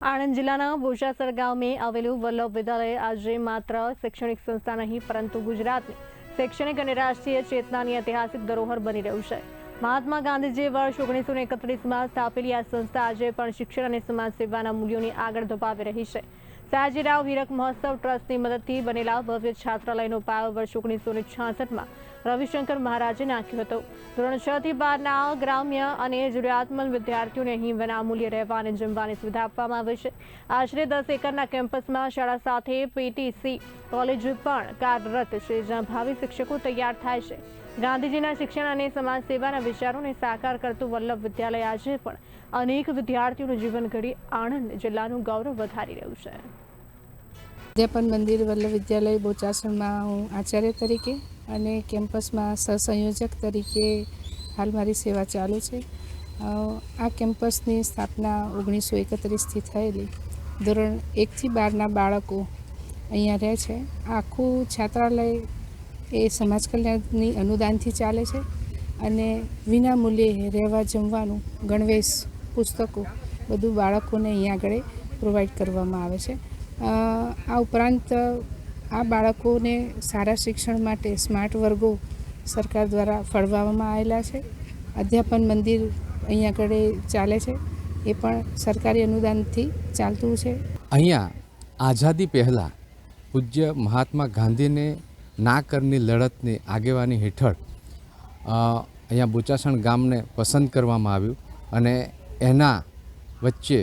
આણંદ જિલ્લાના બોચાસર ગામે આવેલું વલ્લભ વિદ્યાલય આજે માત્ર શૈક્ષણિક સંસ્થા નહીં પરંતુ ગુજરાતની શૈક્ષણિક અને રાષ્ટ્રીય ચેતનાની ઐતિહાસિક ધરોહર બની રહ્યું છે। મહાત્મા ગાંધીજીએ વર્ષ 1931માં સ્થાપેલી આ સંસ્થા આજે પણ શિક્ષણ અને સમાજ સેવાના મૂલ્યોની આગળ ધપાવી રહી છે। સયાજીરાવ હીરક મહોત્સવ ટ્રસ્ટની મદદથી બનેલા ભવ્ય છાત્રાલયનો પાયો વર્ષ 1966માં રવિશંકર મહારાજે નાખ્યો હતો। ધોરણ 6 થી 12ના ગ્રામ્ય અને જરૂરિયાતમંદ વિદ્યાર્થીઓને અહીં વિનામૂલ્યે રહેવા અને જમવાની સુવિધા આપવામાં આવે છે। આશરે 10 એકરના કેમ્પસમાં શાળા સાથે પીટીસી કોલેજ પણ કાર્યરત છે, જ્યાં ભાવિ શિક્ષકો તૈયાર થાય છે। ગાંધીજીના શિક્ષણ અને સમાજ સેવાના વિચારોને સાકાર કરતું વલ્લભ વિદ્યાલય આજે પણ અનેક વિદ્યાર્થીઓનું જીવન ઘડી આણંદ જિલ્લાનું ગૌરવ વધારી રહ્યું છે। અધ્યાપન મંદિર વલ્લભ વિદ્યાલય બોચાસરમાં હું આચાર્ય તરીકે અને કેમ્પસમાં સહસંયોજક તરીકે હાલ મારી સેવા ચાલુ છે। આ કેમ્પસની સ્થાપના 1931થી થયેલી। ધોરણ 1 થી 12ના બાળકો અહીંયા રહે છે। આખું છાત્રાલય એ સમાજ કલ્યાણની અનુદાનથી ચાલે છે અને વિના મૂલ્યે રહેવા જમવાનું, ગણવેશ, પુસ્તકો બધું બાળકોને અહીંયા આગળ પ્રોવાઈડ કરવામાં આવે છે। આ ઉપરાંત આ બાળકોને સારા શિક્ષણ માટે સ્માર્ટ વર્ગો સરકાર દ્વારા ફાળવવામાં આવેલા છે। અધ્યાપન મંદિર અહીંયા આગળ ચાલે છે, એ પણ સરકારી અનુદાનથી ચાલતું છે। અહીંયા આઝાદી પહેલાં પૂજ્ય મહાત્મા ગાંધીને ના કરની લડતની આગેવાની હેઠળ અહીંયા બોચાસણ ગામને પસંદ કરવામાં આવ્યું અને એના વચ્ચે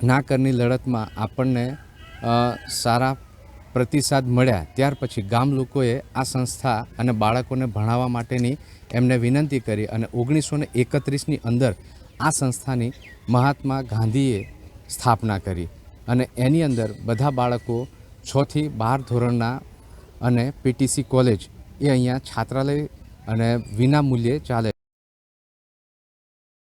ના કરની લડતમાં આપણને સારા પ્રતિસાદ મળ્યા। ત્યાર પછી ગામ લોકોએ આ સંસ્થા અને બાળકોને ભણાવવા માટેની એમને વિનંતી કરી અને 1931ની અંદર આ સંસ્થાની મહાત્મા ગાંધીએ સ્થાપના કરી અને એની અંદર બધા બાળકો 6 થી 12 ધોરણના અને પીટીસી કોલેજ એ અહીંયા છાત્રાલય અને વિના મૂલ્યે ચાલે